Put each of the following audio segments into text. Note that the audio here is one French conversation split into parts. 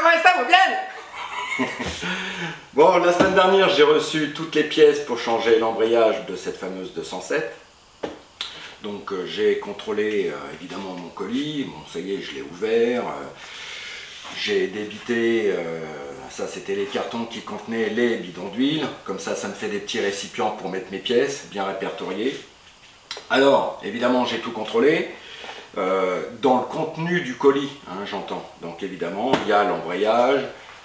ouais, ça va bien. Bon, la semaine dernière, j'ai reçu toutes les pièces pour changer l'embrayage de cette fameuse 207. Donc j'ai contrôlé évidemment mon colis. Bon, ça y est, je l'ai ouvert. J'ai débité, ça c'était les cartons qui contenaient les bidons d'huile. Comme ça me fait des petits récipients pour mettre mes pièces, bien répertoriés. Alors, évidemment, j'ai tout contrôlé. Dans le contenu du colis, hein, j'entends. Donc évidemment, il y a l'embrayage,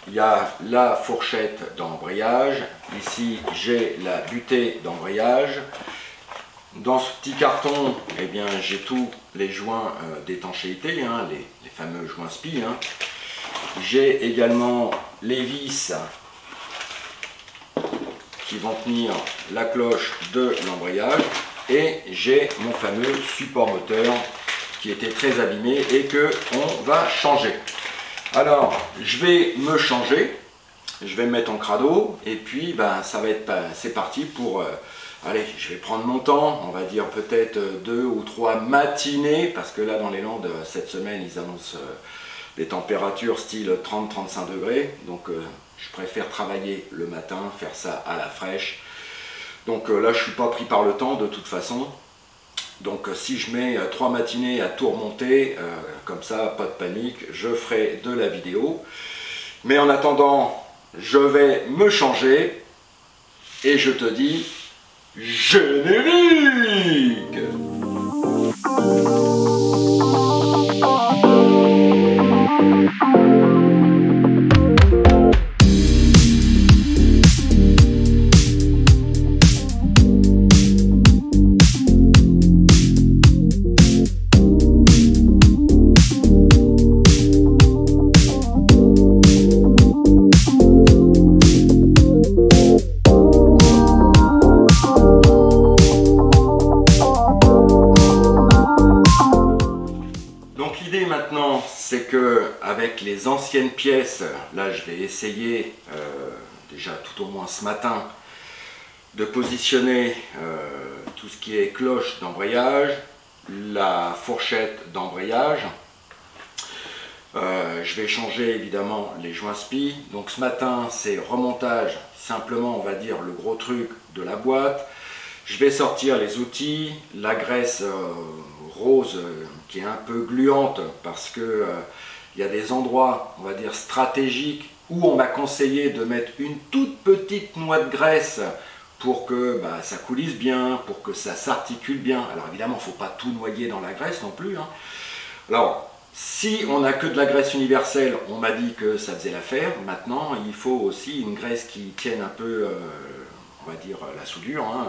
il y a la fourchette d'embrayage. Ici, j'ai la butée d'embrayage. Dans ce petit carton, eh bien, j'ai tous les joints d'étanchéité, hein, les fameux joints SPI. Hein. J'ai également les vis qui vont tenir la cloche de l'embrayage. Et j'ai mon fameux support moteur qui était très abîmé et que on va changer. Alors, je vais me changer, je vais me mettre en crado et puis ça va être, c'est parti pour, allez, je vais prendre mon temps, on va dire peut-être 2 ou 3 matinées, parce que là dans les Landes, cette semaine, ils annoncent des températures style 30-35 degrés, donc je préfère travailler le matin, faire ça à la fraîche. Donc là, je ne suis pas pris par le temps de toute façon. Donc si je mets 3 matinées à tout remonter, comme ça, pas de panique, je ferai de la vidéo. Mais en attendant, je vais me changer et je te dis générique! Maintenant, c'est que avec les anciennes pièces, là je vais essayer déjà tout au moins ce matin de positionner tout ce qui est cloche d'embrayage, la fourchette d'embrayage. Je vais changer évidemment les joints SPI. Donc ce matin c'est remontage, simplement on va dire le gros truc de la boîte. Je vais sortir les outils, la graisse rose qui est un peu gluante parce que il y a des endroits, on va dire stratégiques, où on m'a conseillé de mettre une toute petite noix de graisse pour que ça coulisse bien, pour que ça s'articule bien. Alors évidemment, il ne faut pas tout noyer dans la graisse non plus. Hein. Alors, si on n'a que de la graisse universelle, on m'a dit que ça faisait l'affaire. Maintenant, il faut aussi une graisse qui tienne un peu, on va dire, la soudure. Hein.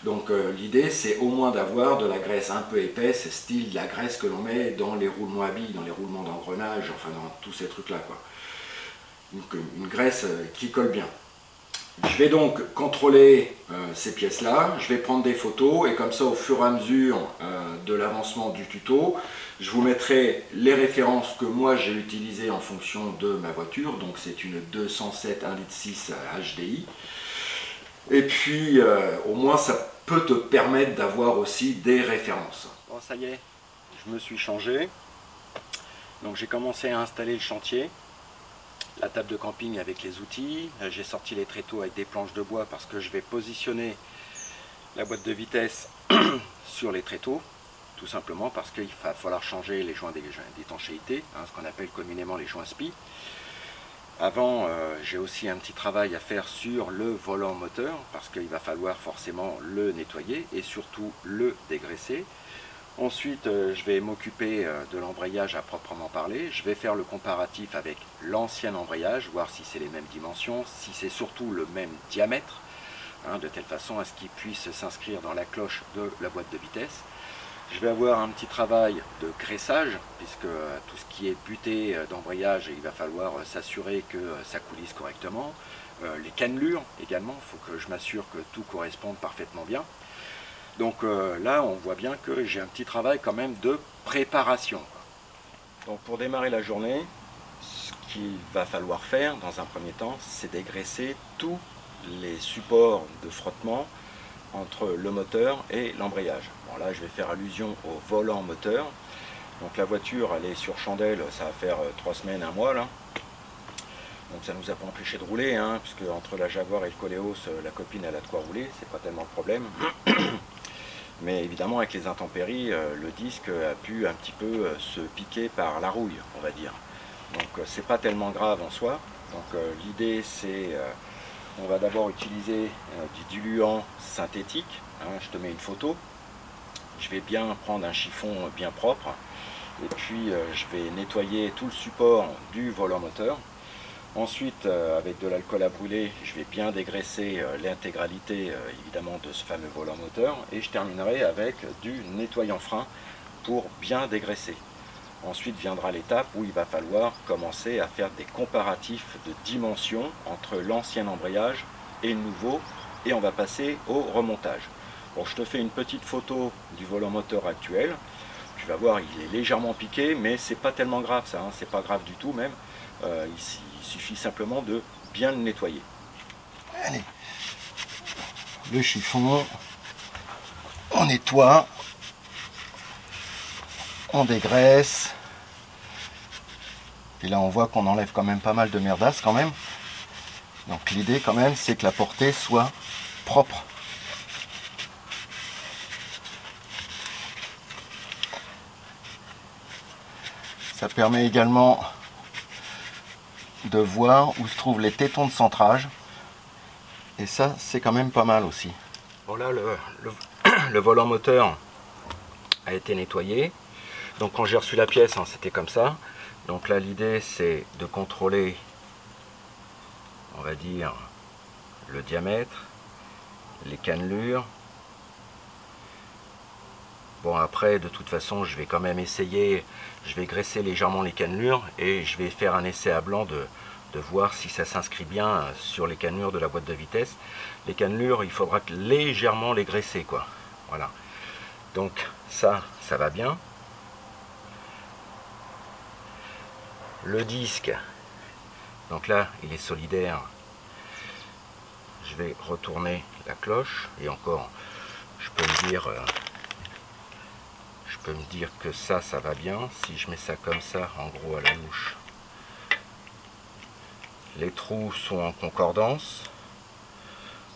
Donc l'idée c'est au moins d'avoir de la graisse un peu épaisse, style la graisse que l'on met dans les roulements à billes, dans les roulements d'engrenage, enfin dans tous ces trucs là quoi. Donc une graisse qui colle bien. Je vais donc contrôler ces pièces là, je vais prendre des photos et comme ça au fur et à mesure de l'avancement du tuto, je vous mettrai les références que moi j'ai utilisées en fonction de ma voiture, donc c'est une 207 1,6 litre HDI. Et puis au moins ça peut te permettre d'avoir aussi des références. Bon ça y est, je me suis changé. Donc j'ai commencé à installer le chantier, la table de camping avec les outils. J'ai sorti les tréteaux avec des planches de bois parce que je vais positionner la boîte de vitesse sur les tréteaux. Tout simplement parce qu'il va falloir changer les joints d'étanchéité, hein, ce qu'on appelle communément les joints SPI. Avant, j'ai aussi un petit travail à faire sur le volant moteur parce qu'il va falloir forcément le nettoyer et surtout le dégraisser. Ensuite, je vais m'occuper de l'embrayage à proprement parler. Je vais faire le comparatif avec l'ancien embrayage, voir si c'est les mêmes dimensions, si c'est surtout le même diamètre, hein, de telle façon à ce qu'il puisse s'inscrire dans la cloche de la boîte de vitesse. Je vais avoir un petit travail de graissage, puisque tout ce qui est butée d'embrayage, il va falloir s'assurer que ça coulisse correctement. Les cannelures également, il faut que je m'assure que tout corresponde parfaitement bien. Donc là, on voit bien que j'ai un petit travail quand même de préparation. Donc pour démarrer la journée, ce qu'il va falloir faire dans un premier temps, c'est dégraisser tous les supports de frottement entre le moteur et l'embrayage. Bon là je vais faire allusion au volant moteur. Donc la voiture elle est sur chandelle, ça va faire 3 semaines, 1 mois là. Donc ça nous a pas empêché de rouler, hein, puisque entre la Jaguar et le Koleos, la copine elle a de quoi rouler, c'est pas tellement le problème. Mais évidemment avec les intempéries, le disque a pu un petit peu se piquer par la rouille, on va dire. Donc c'est pas tellement grave en soi. Donc l'idée c'est, on va d'abord utiliser du diluant synthétique, hein, je te mets une photo. Je vais bien prendre un chiffon bien propre et puis je vais nettoyer tout le support du volant moteur. Ensuite, avec de l'alcool à brûler, je vais bien dégraisser l'intégralité évidemment de ce fameux volant moteur et je terminerai avec du nettoyant frein pour bien dégraisser. Ensuite viendra l'étape où il va falloir commencer à faire des comparatifs de dimensions entre l'ancien embrayage et le nouveau et on va passer au remontage. Bon, je te fais une petite photo du volant moteur actuel. Tu vas voir, il est légèrement piqué, mais c'est pas tellement grave ça, hein, c'est pas grave du tout même. Il suffit simplement de bien le nettoyer. Allez, le chiffon, on nettoie, on dégraisse. Et là on voit qu'on enlève quand même pas mal de merdasse quand même. Donc l'idée quand même c'est que la portée soit propre. Ça permet également de voir où se trouvent les tétons de centrage. Et ça, c'est quand même pas mal aussi. Bon là, le volant moteur a été nettoyé. Donc quand j'ai reçu la pièce, hein, c'était comme ça. Donc là, l'idée, c'est de contrôler, on va dire, le diamètre, les cannelures. Bon après, de toute façon, je vais quand même essayer, je vais graisser légèrement les cannelures et je vais faire un essai à blanc de voir si ça s'inscrit bien sur les cannelures de la boîte de vitesse. Les cannelures, il faudra légèrement les graisser, quoi. Voilà. Donc ça va bien. Le disque, donc là, il est solidaire. Je vais retourner la cloche et encore, je peux me dire que ça va bien. Si je mets ça comme ça, en gros à la louche, les trous sont en concordance.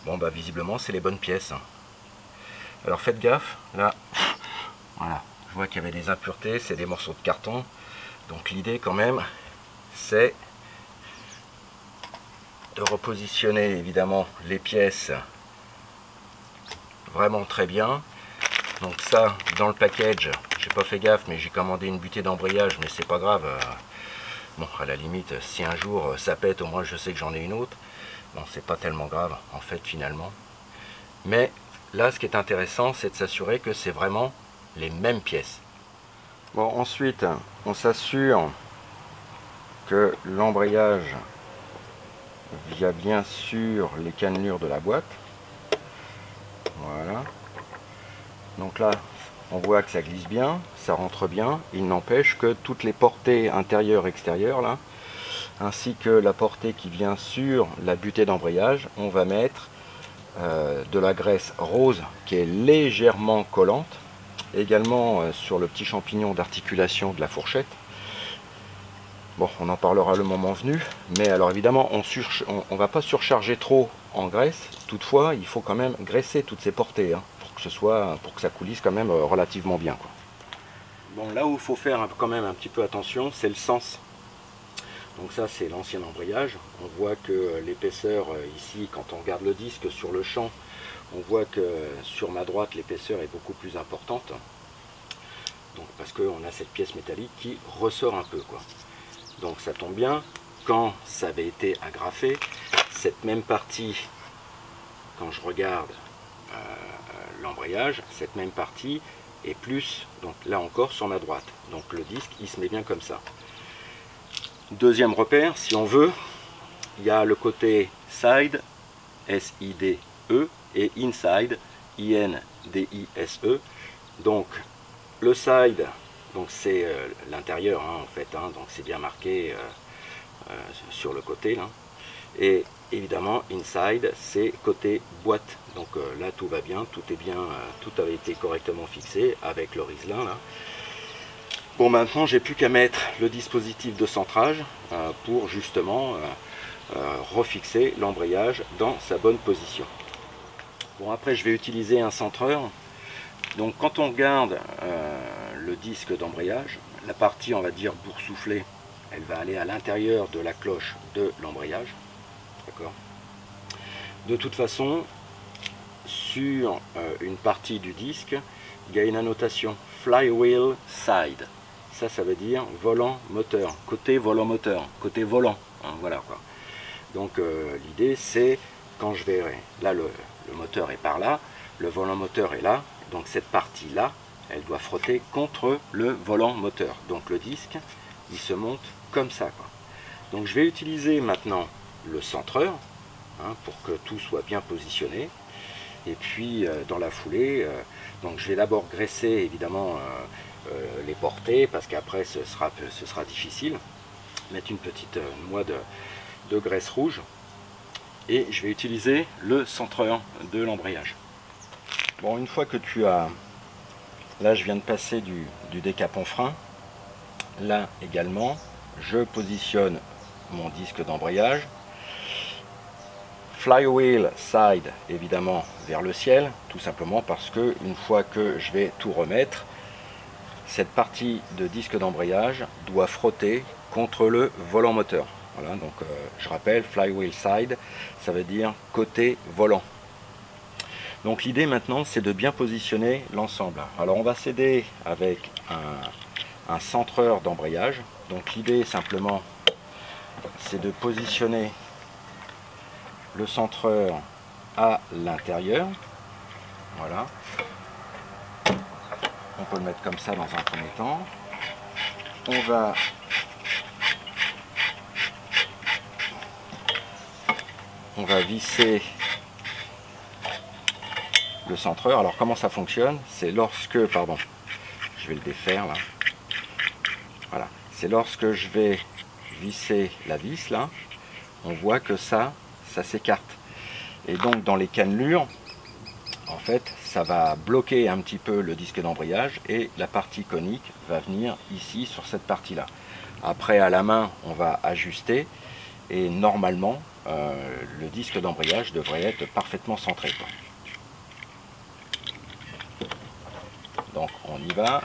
Bon bah visiblement c'est les bonnes pièces. Alors faites gaffe, là, voilà, je vois qu'il y avait des impuretés, c'est des morceaux de carton. Donc l'idée quand même, c'est de repositionner évidemment les pièces vraiment très bien. Donc ça, dans le package, j'ai pas fait gaffe, mais j'ai commandé une butée d'embrayage, mais c'est pas grave. Bon, à la limite, si un jour ça pète, au moins je sais que j'en ai une autre. Bon, c'est pas tellement grave, en fait, finalement. Mais là, ce qui est intéressant, c'est de s'assurer que c'est vraiment les mêmes pièces. Bon, ensuite, on s'assure que l'embrayage vient bien sur les cannelures de la boîte. Voilà. Donc là, on voit que ça glisse bien, ça rentre bien. Il n'empêche que toutes les portées intérieures et extérieures, là, ainsi que la portée qui vient sur la butée d'embrayage, on va mettre de la graisse rose qui est légèrement collante. Également sur le petit champignon d'articulation de la fourchette. Bon, on en parlera le moment venu, mais alors évidemment, on va pas surcharger trop en graisse. Toutefois, il faut quand même graisser toutes ces portées, hein, pour que ça coulisse quand même relativement bien, quoi. Bon, là où il faut faire quand même un petit peu attention, c'est le sens. Donc ça, c'est l'ancien embrayage. On voit que l'épaisseur ici, quand on regarde le disque sur le champ, on voit que sur ma droite, l'épaisseur est beaucoup plus importante. Donc parce qu'on a cette pièce métallique qui ressort un peu, quoi. Donc ça tombe bien, quand ça avait été agrafé, cette même partie, quand je regarde l'embrayage, cette même partie est plus, donc là encore, sur ma droite. Donc le disque, il se met bien comme ça. Deuxième repère, si on veut, il y a le côté side, S-I-D-E, et inside, I-N-D-I-S-E. Donc le side, donc c'est l'intérieur, hein, en fait, hein, donc c'est bien marqué sur le côté là. Et évidemment inside, c'est côté boîte. Donc là tout va bien, tout est bien, tout avait été correctement fixé avec le Riesling là. Bon, maintenant j'ai plus qu'à mettre le dispositif de centrage pour justement refixer l'embrayage dans sa bonne position. Bon, après je vais utiliser un centreur. Donc quand on regarde le disque d'embrayage, la partie on va dire boursouflée, elle va aller à l'intérieur de la cloche de l'embrayage. D'accord. De toute façon, sur une partie du disque, il y a une annotation flywheel side. Ça veut dire volant moteur, côté volant moteur, côté volant. Hein, voilà quoi. Donc l'idée c'est quand je verrai, là le moteur est par là, le volant moteur est là, donc cette partie là, elle doit frotter contre le volant moteur. Donc le disque, il se monte comme ça, quoi. Donc je vais utiliser maintenant le centreur hein, pour que tout soit bien positionné. Et puis dans la foulée, donc je vais d'abord graisser évidemment les portées parce qu'après ce sera difficile. Mettre une petite noix de graisse rouge et je vais utiliser le centreur de l'embrayage. Bon, une fois que tu as, là je viens de passer du décapant frein, là également je positionne mon disque d'embrayage, flywheel side évidemment vers le ciel, tout simplement parce que une fois que je vais tout remettre, cette partie de disque d'embrayage doit frotter contre le volant moteur. Voilà, donc je rappelle, flywheel side, ça veut dire côté volant. Donc l'idée maintenant, c'est de bien positionner l'ensemble. Alors on va s'aider avec un centreur d'embrayage. Donc l'idée simplement, c'est de positionner le centreur à l'intérieur. Voilà. On peut le mettre comme ça dans un premier temps. On va visser le centreur. Alors comment ça fonctionne? C'est lorsque, pardon, je vais le défaire là. Voilà, c'est lorsque je vais visser la vis là, on voit que ça s'écarte. Et donc dans les cannelures, en fait, ça va bloquer un petit peu le disque d'embrayage et la partie conique va venir ici sur cette partie-là. Après, à la main, on va ajuster et normalement, le disque d'embrayage devrait être parfaitement centré, quoi. Donc, on y va.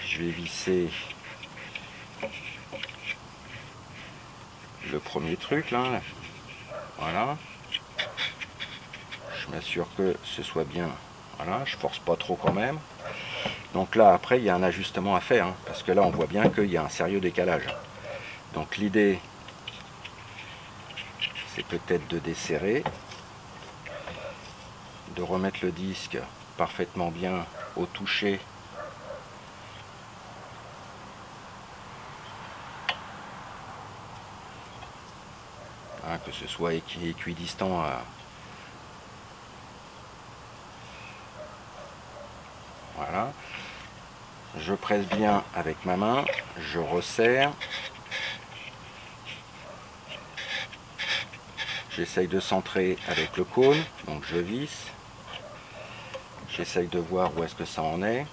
Je vais visser le premier truc, là. Voilà, je m'assure que ce soit bien, voilà, je force pas trop quand même. Donc là après il y a un ajustement à faire, hein, parce que là on voit bien qu'il y a un sérieux décalage. Donc l'idée c'est peut-être de desserrer, de remettre le disque parfaitement bien au toucher. Hein, que ce soit équidistant à... Voilà. Je presse bien avec ma main, je resserre. J'essaye de centrer avec le cône, donc je visse. J'essaye de voir où est-ce que ça en est.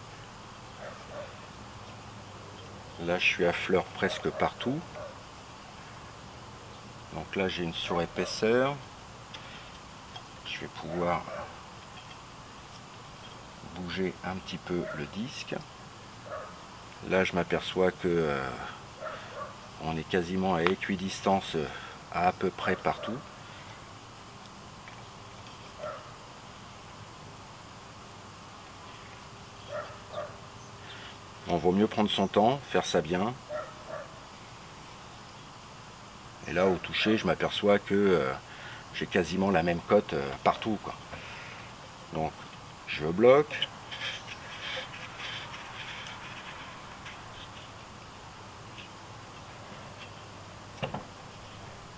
Là je suis à fleur presque partout. Donc là j'ai une surépaisseur. Je vais pouvoir bouger un petit peu le disque. Là je m'aperçois que on est quasiment à équidistance à peu près partout. On vaut mieux prendre son temps, faire ça bien. Et là au toucher je m'aperçois que j'ai quasiment la même cote partout, quoi. Donc je bloque.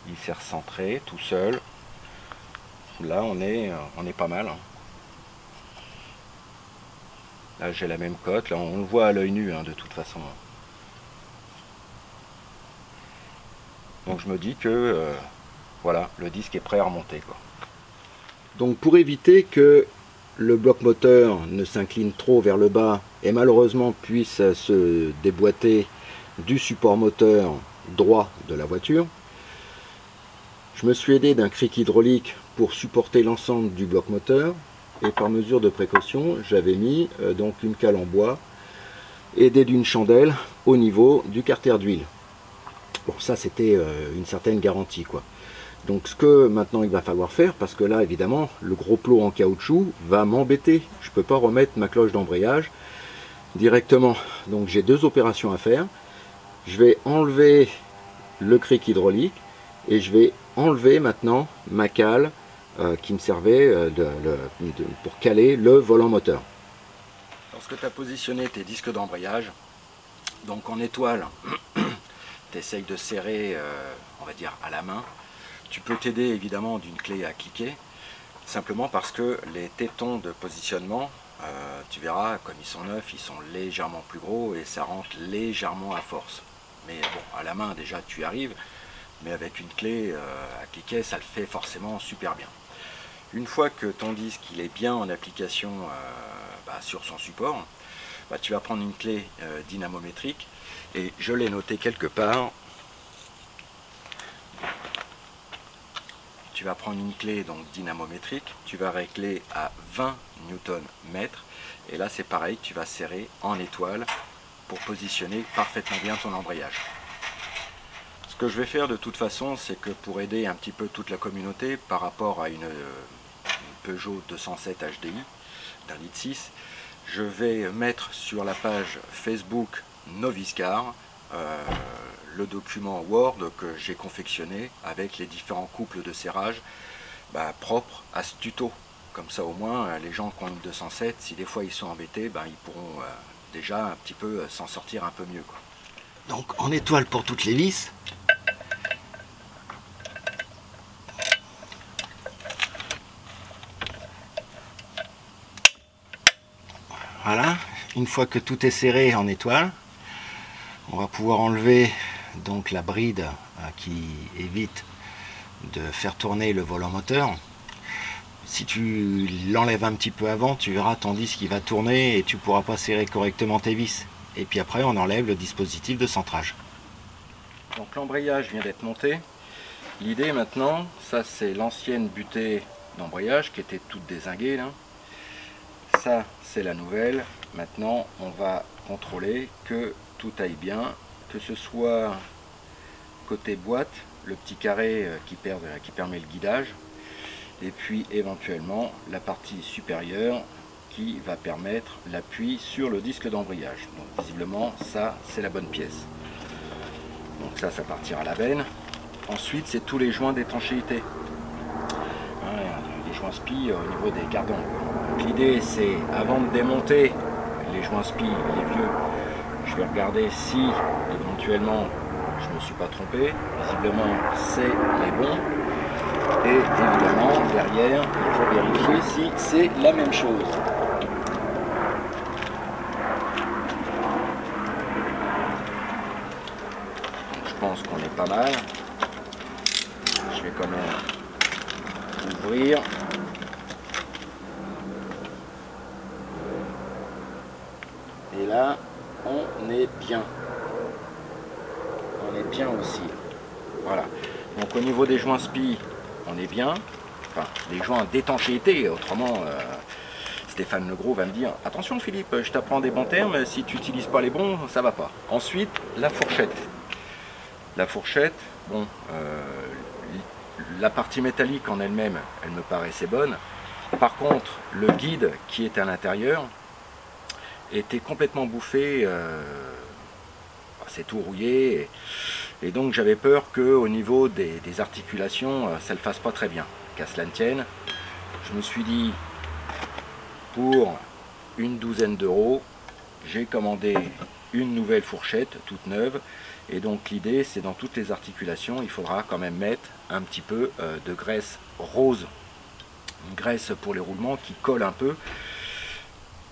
Il s'est recentré tout seul. Là on est pas mal, hein. Là j'ai la même cote, là on le voit à l'œil nu, hein, de toute façon. Donc je me dis que voilà, le disque est prêt à remonter, quoi. Donc pour éviter que le bloc moteur ne s'incline trop vers le bas et malheureusement puisse se déboîter du support moteur droit de la voiture. Je me suis aidé d'un cric hydraulique pour supporter l'ensemble du bloc moteur et par mesure de précaution, j'avais mis donc une cale en bois aidée d'une chandelle au niveau du carter d'huile. Bon, ça c'était une certaine garantie quoi. Donc ce que maintenant il va falloir faire, parce que là évidemment le gros plot en caoutchouc va m'embêter, je ne peux pas remettre ma cloche d'embrayage directement. Donc j'ai deux opérations à faire. Je vais enlever le cric hydraulique et je vais enlever maintenant ma cale qui me servait pour caler le volant moteur. Lorsque tu as positionné tes disques d'embrayage, donc en étoile, tu essayes de serrer, on va dire à la main. Tu peux t'aider évidemment d'une clé à cliquer, simplement parce que les tétons de positionnement, tu verras, comme ils sont neufs, ils sont légèrement plus gros et ça rentre légèrement à force. Mais bon, à la main déjà tu y arrives, mais avec une clé à cliquer, ça le fait forcément super bien. Une fois que ton disque il est bien en application sur son support, tu vas prendre une clé dynamométrique et je l'ai noté quelque part. Tu vas prendre une clé donc dynamométrique, tu vas régler à 20 Nm et là c'est pareil, tu vas serrer en étoile pour positionner parfaitement bien ton embrayage. Ce que je vais faire de toute façon, c'est que pour aider un petit peu toute la communauté par rapport à une Peugeot 207 HDI d'un litre 6, je vais mettre sur la page Facebook Novice-Car le document Word que j'ai confectionné avec les différents couples de serrage propres à ce tuto. Comme ça au moins les gens qui ont une 207, si des fois ils sont embêtés, ils pourront déjà un petit peu s'en sortir un peu mieux quoi. Donc en étoile pour toutes les vis. Voilà, une fois que tout est serré en étoile, on va pouvoir enlever donc la bride qui évite de faire tourner le volant moteur. Si tu l'enlèves un petit peu avant, tu verras ton disque qui va tourner et tu ne pourras pas serrer correctement tes vis. Et puis après on enlève le dispositif de centrage. Donc l'embrayage vient d'être monté. L'idée maintenant, ça c'est l'ancienne butée d'embrayage qui était toute dézinguée là. Ça c'est la nouvelle. Maintenant on va contrôler que tout aille bien, que ce soit côté boîte, le petit carré qui permet le guidage, et puis éventuellement la partie supérieure qui va permettre l'appui sur le disque d'embrayage. Donc visiblement ça c'est la bonne pièce. Donc ça partira à la benne. Ensuite c'est tous les joints d'étanchéité. Les joints SPI au niveau des gardons. L'idée c'est avant de démonter les joints SPI, les vieux, je vais regarder si éventuellement je ne me suis pas trompé. Visiblement c'est les bons. Et évidemment derrière il faut vérifier si c'est la même chose. Donc, je pense qu'on est pas mal. Je vais quand même ouvrir. Et là on est bien. On est bien aussi. Voilà. Donc au niveau des joints SPI, on est bien. Enfin, les joints d'étanchéité, autrement, Stéphane Legros va me dire « Attention Philippe, je t'apprends des bons termes, si tu n'utilises pas les bons, ça va pas. » Ensuite, la fourchette. La fourchette, bon, la partie métallique en elle-même, elle me paraissait bonne. Par contre, le guide qui est à l'intérieur était complètement bouffé, c'est tout rouillé. Et donc j'avais peur qu'au niveau des articulations, ça ne le fasse pas très bien. Qu'à cela ne tienne, je me suis dit, pour une douzaine d'euros, j'ai commandé une nouvelle fourchette toute neuve. Et donc l'idée, c'est dans toutes les articulations, il faudra quand même mettre un petit peu de graisse rose. Une graisse pour les roulements qui colle un peu,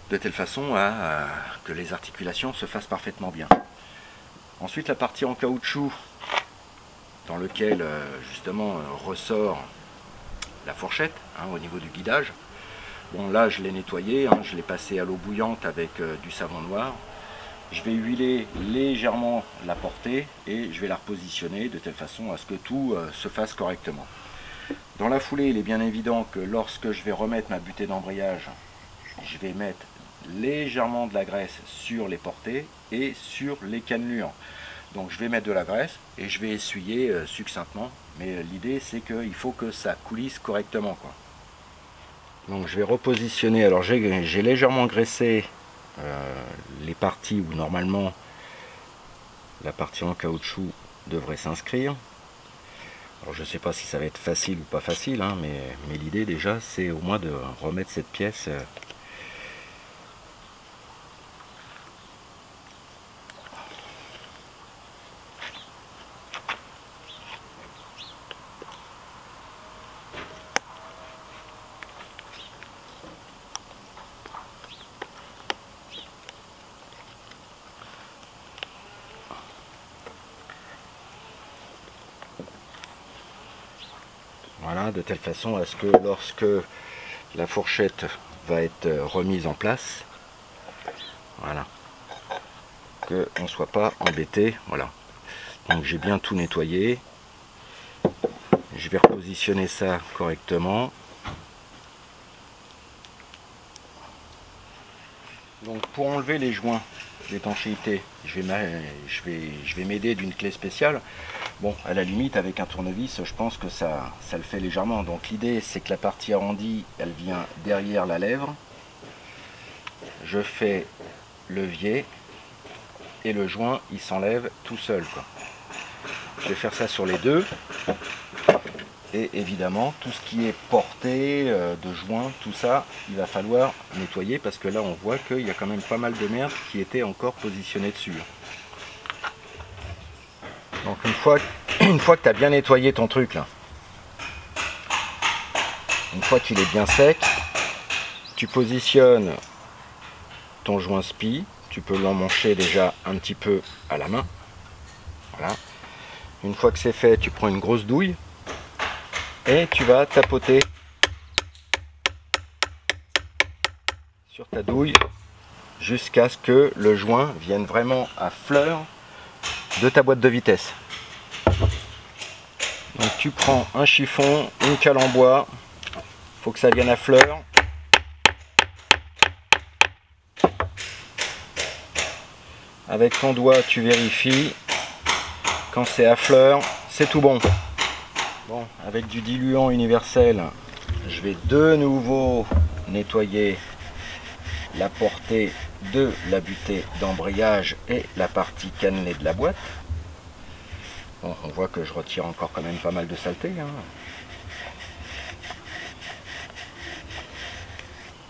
de telle façon à que les articulations se fassent parfaitement bien. Ensuite la partie en caoutchouc dans lequel justement ressort la fourchette au niveau du guidage. Bon là je l'ai nettoyé, hein, je l'ai passé à l'eau bouillante avec du savon noir. Je vais huiler légèrement la portée et je vais la repositionner de telle façon à ce que tout se fasse correctement. Dans la foulée, il est bien évident que lorsque je vais remettre ma butée d'embrayage, je vais mettre légèrement de la graisse sur les portées et sur les cannelures. Donc je vais mettre de la graisse et je vais essuyer succinctement, mais l'idée c'est qu'il faut que ça coulisse correctement, quoi. Donc je vais repositionner, alors j'ai légèrement graissé les parties où normalement la partie en caoutchouc devrait s'inscrire. Alors je ne sais pas si ça va être facile ou pas facile, hein, mais l'idée déjà c'est au moins de remettre cette pièce voilà, de telle façon à ce que lorsque la fourchette va être remise en place, voilà, qu'on ne soit pas embêté. Voilà. Donc j'ai bien tout nettoyé. Je vais repositionner ça correctement. Donc pour enlever les joints d'étanchéité, je vais m'aider d'une clé spéciale. Bon, à la limite, avec un tournevis, je pense que ça le fait légèrement. Donc l'idée, c'est que la partie arrondie, elle vient derrière la lèvre. Je fais levier et le joint, il s'enlève tout seul, quoi. Je vais faire ça sur les deux. Et évidemment, tout ce qui est portée, de joint, tout ça, il va falloir nettoyer parce que là, on voit qu'il y a quand même pas mal de merde qui était encore positionnée dessus. Donc une fois que tu as bien nettoyé ton truc là, une fois qu'il est bien sec, tu positionnes ton joint spi, tu peux l'emmancher déjà un petit peu à la main. Voilà. Une fois que c'est fait, tu prends une grosse douille et tu vas tapoter sur ta douille jusqu'à ce que le joint vienne vraiment à fleur de ta boîte de vitesse. Donc tu prends un chiffon, une cale en bois, faut que ça vienne à fleur. Avec ton doigt tu vérifies, quand c'est à fleur, c'est tout bon. Bon, avec du diluant universel, je vais de nouveau nettoyer la portée de la butée d'embrayage et la partie cannelée de la boîte. Bon, on voit que je retire encore quand même pas mal de saleté, hein.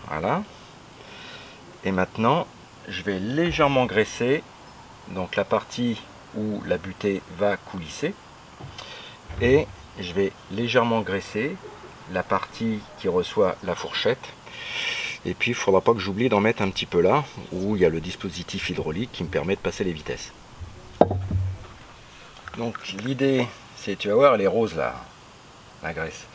Voilà. Et maintenant, je vais légèrement graisser donc la partie où la butée va coulisser. Et je vais légèrement graisser la partie qui reçoit la fourchette. Et puis il ne faudra pas que j'oublie d'en mettre un petit peu là, où il y a le dispositif hydraulique qui me permet de passer les vitesses. Donc l'idée, c'est, tu vas voir, elle est rose là, la graisse.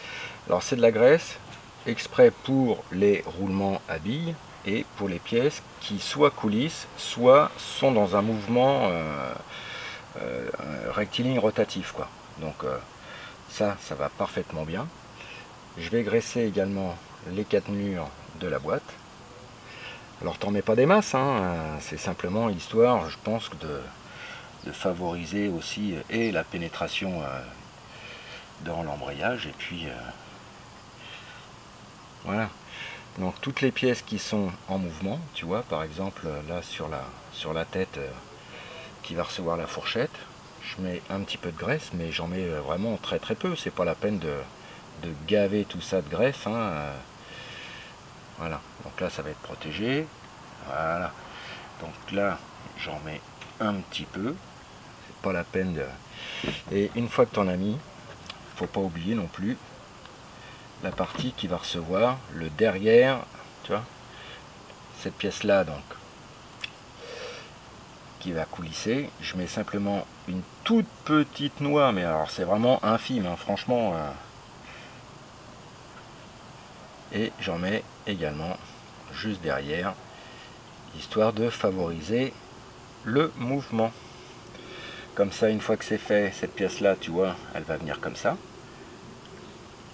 Alors c'est de la graisse exprès pour les roulements à billes et pour les pièces qui soit coulissent, soit sont dans un mouvement rectiligne rotatif, quoi. Donc ça va parfaitement bien. Je vais graisser également les cannelures de la boîte. Alors t'en mets pas des masses, hein, c'est simplement histoire, je pense, de favoriser aussi et la pénétration dans l'embrayage et puis voilà. Donc toutes les pièces qui sont en mouvement, tu vois, par exemple là sur la tête qui va recevoir la fourchette, je mets un petit peu de graisse, mais j'en mets vraiment très très peu, c'est pas la peine de gaver tout ça de graisse, hein. Voilà, donc là ça va être protégé, voilà, donc là j'en mets un petit peu, c'est pas la peine de... Et une fois que tu en as mis, faut pas oublier non plus la partie qui va recevoir le derrière, tu vois, cette pièce là, donc qui va coulisser. Je mets simplement une toute petite noix, mais alors c'est vraiment infime, hein, franchement, et j'en mets également juste derrière, histoire de favoriser le mouvement. Comme ça, une fois que c'est fait, cette pièce là, tu vois, elle va venir comme ça.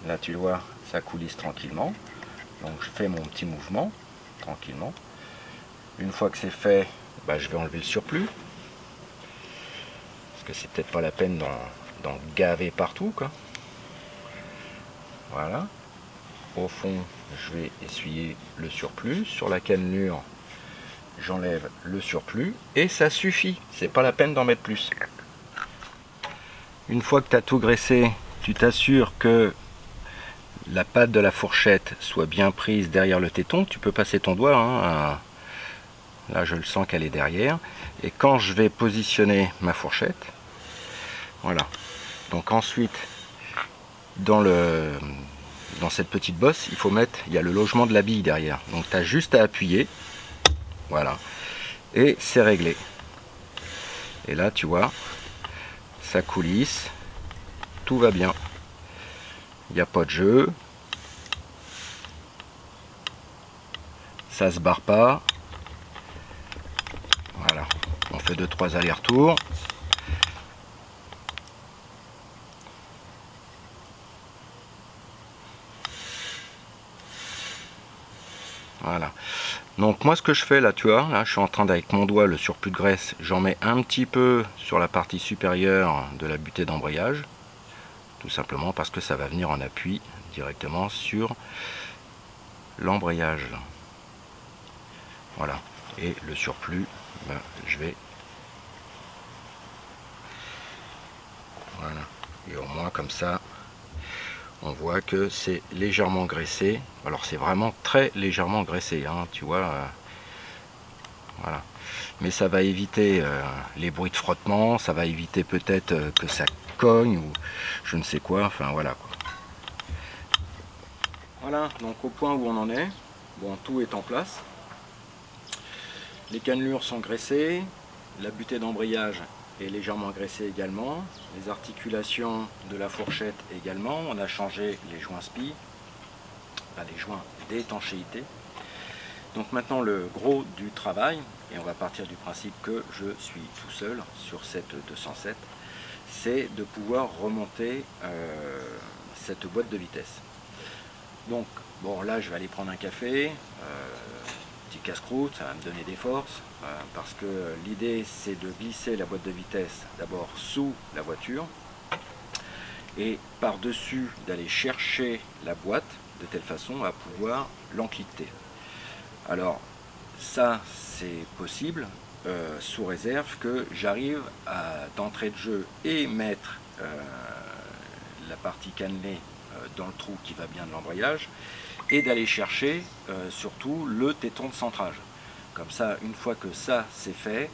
Là tu vois, ça coulisse tranquillement. Donc je fais mon petit mouvement tranquillement. Une fois que c'est fait, bah, je vais enlever le surplus, parce que c'est peut-être pas la peine d'en gaver partout, quoi. Voilà. Au fond, je vais essuyer le surplus. Sur la cannelure, j'enlève le surplus et ça suffit. C'est pas la peine d'en mettre plus. Une fois que tu as tout graissé, tu t'assures que la patte de la fourchette soit bien prise derrière le téton. Tu peux passer ton doigt, hein, là je le sens qu'elle est derrière. Et quand je vais positionner ma fourchette, voilà. Donc ensuite, dans cette petite bosse, il faut mettre, il y a le logement de la bille derrière. Donc tu as juste à appuyer, voilà. Et c'est réglé. Et là tu vois, ça coulisse, tout va bien. Il n'y a pas de jeu, ça se barre pas. Voilà, on fait 2-3 allers-retours. Voilà. Donc moi ce que je fais là, tu vois, là je suis en train d'avec mon doigt le surplus de graisse, j'en mets un petit peu sur la partie supérieure de la butée d'embrayage. Tout simplement parce que ça va venir en appui directement sur l'embrayage. Voilà. Et le surplus, ben, je vais... Voilà. Et au moins comme ça, on voit que c'est légèrement graissé. Alors c'est vraiment très légèrement graissé, hein, tu vois. Voilà. Mais ça va éviter les bruits de frottement, ça va éviter peut-être que ça cogne ou je ne sais quoi, enfin voilà quoi. Voilà, donc au point où on en est, bon, tout est en place. Les cannelures sont graissées, la butée d'embrayage est légèrement graissée également, les articulations de la fourchette également, on a changé les joints SPI, pas les joints d'étanchéité. Donc maintenant le gros du travail, et on va partir du principe que je suis tout seul sur cette 207, c'est de pouvoir remonter cette boîte de vitesse. Donc bon, là je vais aller prendre un café, petit casse-croûte, ça va me donner des forces, parce que l'idée c'est de glisser la boîte de vitesse d'abord sous la voiture, et par-dessus d'aller chercher la boîte de telle façon à pouvoir l'encliqueter. Alors ça c'est possible sous réserve que j'arrive à d'entrée de jeu et mettre la partie cannelée dans le trou qui va bien de l'embrayage et d'aller chercher surtout le téton de centrage. Comme ça, une fois que ça c'est fait,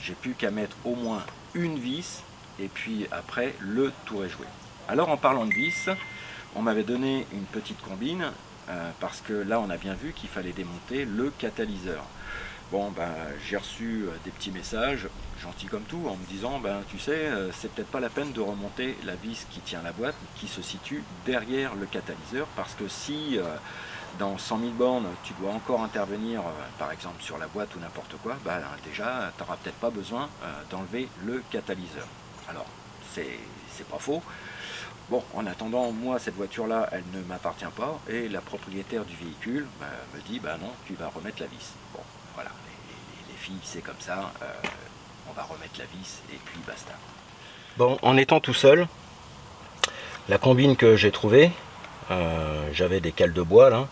j'ai plus qu'à mettre au moins une vis et puis après le tour est joué. Alors en parlant de vis, on m'avait donné une petite combine parce que là on a bien vu qu'il fallait démonter le catalyseur. Bon, ben, j'ai reçu des petits messages, gentils comme tout, en me disant, ben, tu sais, c'est peut-être pas la peine de remonter la vis qui tient la boîte, qui se situe derrière le catalyseur, parce que si dans 100 000 bornes, tu dois encore intervenir, par exemple sur la boîte ou n'importe quoi, ben, déjà, tu n'auras peut-être pas besoin d'enlever le catalyseur. Alors, c'est pas faux. Bon, en attendant, moi, cette voiture-là, elle ne m'appartient pas, et la propriétaire du véhicule me dit, ben non, tu vas remettre la vis. Bon, voilà, les filles, c'est comme ça, on va remettre la vis, et puis basta. Bon, en étant tout seul, la combine que j'ai trouvée, j'avais des cales de bois, là,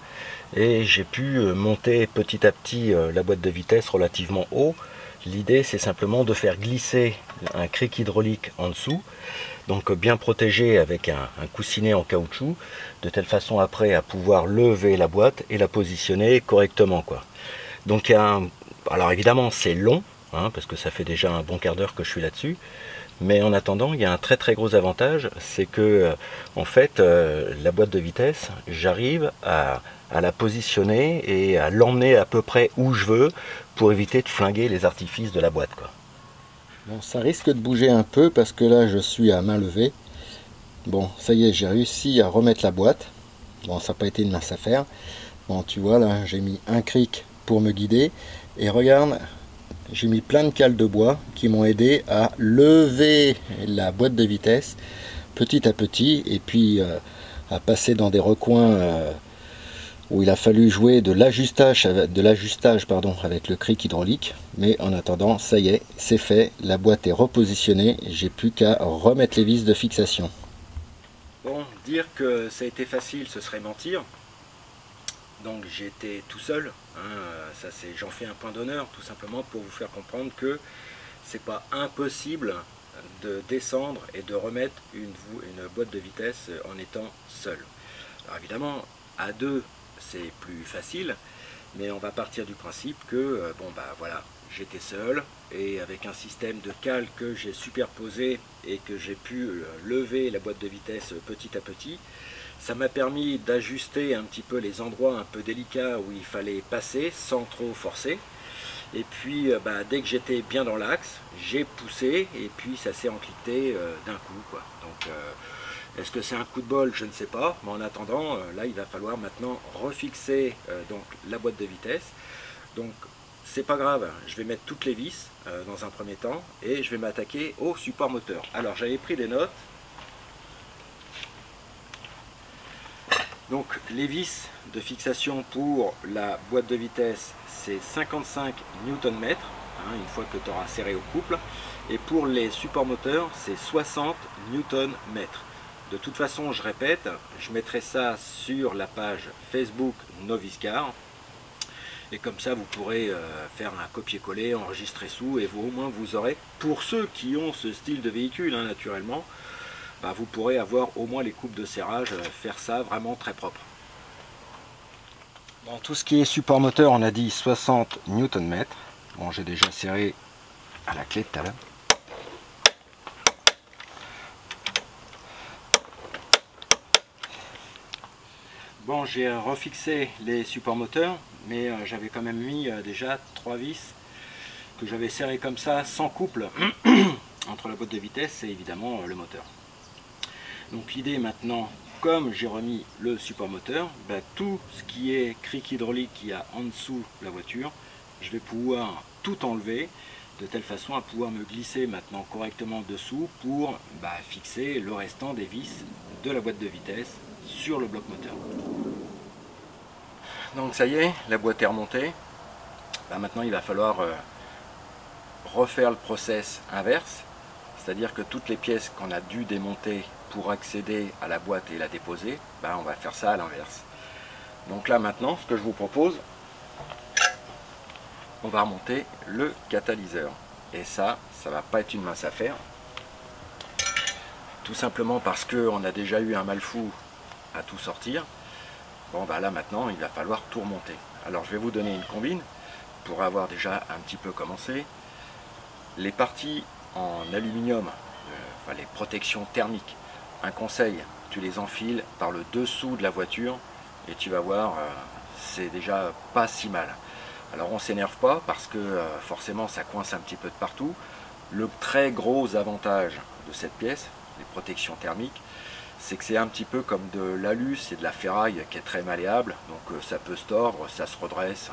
et j'ai pu monter petit à petit la boîte de vitesse relativement haut. L'idée, c'est simplement de faire glisser un cric hydraulique en dessous, donc bien protégé avec un coussinet en caoutchouc, de telle façon après à pouvoir lever la boîte et la positionner correctement, quoi. Donc alors évidemment c'est long, hein, parce que ça fait déjà un bon quart d'heure que je suis là-dessus, mais en attendant il y a un très gros avantage, c'est que en fait la boîte de vitesse, j'arrive à la positionner et à l'emmener à peu près où je veux pour éviter de flinguer les artifices de la boîte, quoi. Bon, ça risque de bouger un peu parce que là je suis à main levée. Bon, ça y est, j'ai réussi à remettre la boîte. Bon, ça n'a pas été une mince affaire. Bon, tu vois là, j'ai mis un cric pour me guider. Et regarde, j'ai mis plein de cales de bois qui m'ont aidé à lever la boîte de vitesse petit à petit. Et puis à passer dans des recoins où il a fallu jouer de l'ajustage avec le cric hydraulique. Mais en attendant, ça y est, c'est fait. La boîte est repositionnée. J'ai plus qu'à remettre les vis de fixation. Bon, dire que ça a été facile, ce serait mentir. Donc j'ai été tout seul, hein, j'en fais un point d'honneur tout simplement pour vous faire comprendre que c'est pas impossible de descendre et de remettre une boîte de vitesse en étant seul. Alors évidemment à deux c'est plus facile, mais on va partir du principe que bon bah voilà, j'étais seul et avec un système de cale que j'ai superposé et que j'ai pu lever la boîte de vitesse petit à petit. Ça m'a permis d'ajuster un petit peu les endroits un peu délicats où il fallait passer sans trop forcer. Et puis dès que j'étais bien dans l'axe, j'ai poussé et puis ça s'est encliqueté d'un coup, quoi. Donc est-ce que c'est un coup de bol? Je ne sais pas. Mais en attendant, là il va falloir maintenant refixer donc la boîte de vitesse. Donc c'est pas grave, je vais mettre toutes les vis dans un premier temps et je vais m'attaquer au support moteur. Alors j'avais pris des notes. Donc les vis de fixation pour la boîte de vitesse, c'est 55 Nm, une fois que tu auras serré au couple. Et pour les supports moteurs, c'est 60 Nm. De toute façon, je répète, je mettrai ça sur la page Facebook Novice-Car. Et comme ça, vous pourrez faire un copier-coller, enregistrer sous, et vous, au moins vous aurez, pour ceux qui ont ce style de véhicule, hein, naturellement, vous pourrez avoir au moins les coupes de serrage, faire ça vraiment très propre. Dans tout ce qui est support moteur, on a dit 60 Nm. Bon, j'ai déjà serré à la clé tout à l'heure. Bon, j'ai refixé les supports moteurs, mais j'avais quand même mis déjà 3 vis que j'avais serré comme ça, sans couple, entre la boîte de vitesse et évidemment le moteur. Donc l'idée maintenant, comme j'ai remis le support moteur, tout ce qui est cric hydraulique qu'il y a en dessous de la voiture, je vais pouvoir tout enlever de telle façon à pouvoir me glisser maintenant correctement dessous pour fixer le restant des vis de la boîte de vitesse sur le bloc moteur. Donc ça y est, la boîte est remontée. Maintenant il va falloir refaire le process inverse, c'est-à-dire que toutes les pièces qu'on a dû démonter pour accéder à la boîte et la déposer, on va faire ça à l'inverse. Donc là maintenant, ce que je vous propose, on va remonter le catalyseur. Et ça va pas être une mince affaire. Tout simplement parce qu'on a déjà eu un mal fou à tout sortir. Bon là maintenant, il va falloir tout remonter. Alors je vais vous donner une combine pour avoir déjà un petit peu commencé. Les parties en aluminium, les protections thermiques, un conseil, tu les enfiles par le dessous de la voiture et tu vas voir, c'est déjà pas si mal. Alors on s'énerve pas parce que forcément ça coince un petit peu de partout. Le très gros avantage de cette pièce, les protections thermiques, c'est que c'est un petit peu comme de l'alu, c'est de la ferraille qui est très malléable, donc ça peut se tordre, ça se redresse.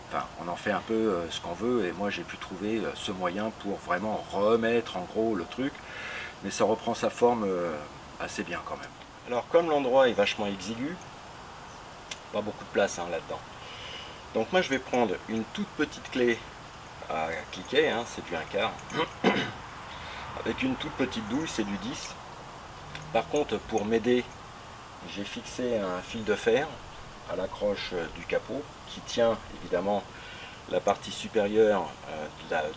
Enfin, on en fait un peu ce qu'on veut et moi j'ai pu trouver ce moyen pour vraiment remettre en gros le truc, mais ça reprend sa forme assez bien quand même. Alors comme l'endroit est vachement exigu, pas beaucoup de place là-dedans. Donc moi je vais prendre une toute petite clé à cliquer, c'est du 1/4, avec une toute petite douille, c'est du 10. Par contre pour m'aider, j'ai fixé un fil de fer à l'accroche du capot qui tient évidemment la partie supérieure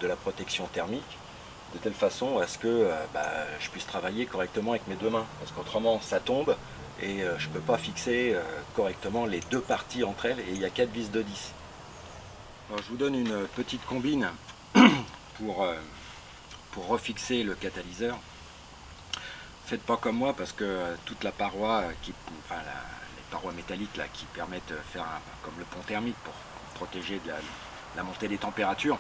de la protection thermique, de telle façon à ce que je puisse travailler correctement avec mes deux mains, parce qu'autrement ça tombe et je ne peux pas fixer correctement les deux parties entre elles, et il y a 4 vis de 10. Alors, je vous donne une petite combine pour refixer le catalyseur. Faites pas comme moi, parce que toute la paroi, les parois métalliques là, qui permettent de faire comme le pont thermique pour protéger de la montée des températures.